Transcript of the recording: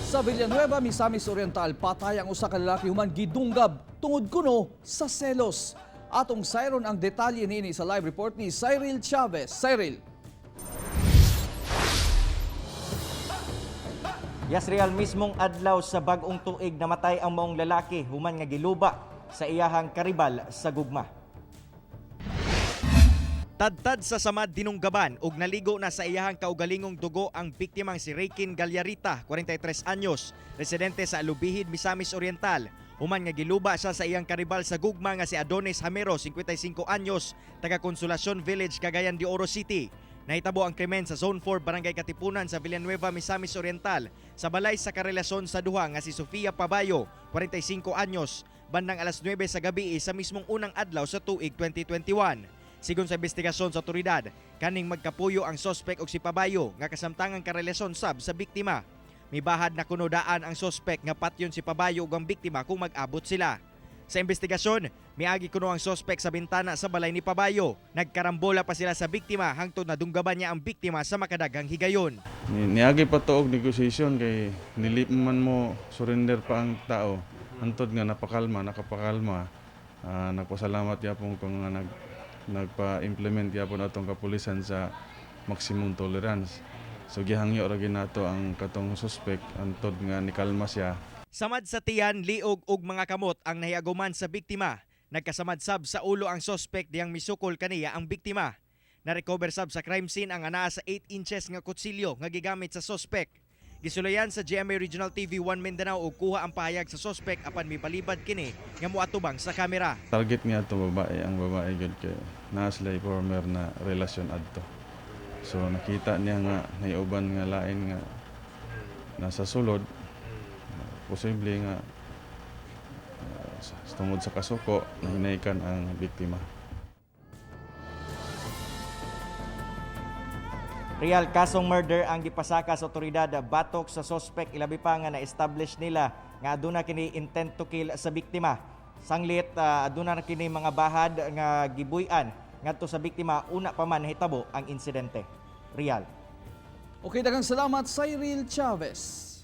Sa Villanueva, Misamis Oriental, patay ang usa ka lalaki human gidunggab tungod kuno sa selos. Atong sayron ang detalye niini sa live report ni Cyril Chavez. Cyril. Yasrial mismong adlaw sa bag-ong tuig namatay ang maong lalaki human nga giluba sa iyahang karibal sa gugma. Tadtad sa samad dinunggaban ug naligo na sa iyahang kaugalingong dugo ang biktimang si Raykin Galyarita, 43 anyos, residente sa Alubihid, Misamis Oriental. Human nga giluba siya sa iyang karibal sa gugma nga si Adonis Hamero, 55 anyos, taga Consolacion Village, Cagayan de Oro City. Nahitabo ang krimen sa Zone 4 Barangay Katipunan sa Villanueva, Misamis Oriental sa balay sa karelasyon sa duha nga si Sofia Pabayo, 45 anyos, bandang alas 9 sa gabi sa mismong unang adlaw sa tuig 2021. Sigon sa investigasyon sa otoridad, kaning magkapuyo ang sospek og si Pabayo nga kasamtangang karelasyon sab sa biktima. Mibahad na kunodaan ang sospek nga patyon si Pabayo ug ang biktima kung mag-abot sila. Sa investigasyon, miagi kuno ang sospek sa bintana sa balay ni Pabayo. Nagkarambola pa sila sa biktima hangtod nadunggaban niya ang biktima sa makadaghang higayon. Niagi pa to og negotiation kay nilip man mo surrender pa ang tao. Hantod nga nakapakalma. Nagpasalamat yapon kung nga nagpa-implement yapon atong kapulisan sa maximum tolerance. So gihangyo ra ginato ang katong suspect antod nga nikalma siya. Samad sa tiyan, liog ug mga kamot ang nahiaguman sa biktima. Nagkasamad sab sa ulo ang suspect diyang misukol kaniya ang biktima. Na-recover sab sa crime scene ang anaa sa 8 inches nga kutsilyo nga gigamit sa suspect. Gisulayan sa GMA Regional TV 1 Mindanao ug kuha ang pahayag sa suspect apan mipalibad kini nga moatubang sa kamera. Target niya to babae, ang babae gyud kay naa sila former na relasyon adto. So nakita niya nga naiuban nga lain nga nasa sulod. Posible nga tungod sa kasuko nahinaykan ang biktima. Real kasong murder ang gipasaka sa otoridad batok sa suspect ilabi pa nga na-establish nila nga aduna kini intent to kill sa biktima. Sanglit aduna na kini mga bahad nga gibuy-an ngadto sa biktima una pa man nahitabo ang insidente. Real. Okay, daghang salamat Cyril Chavez.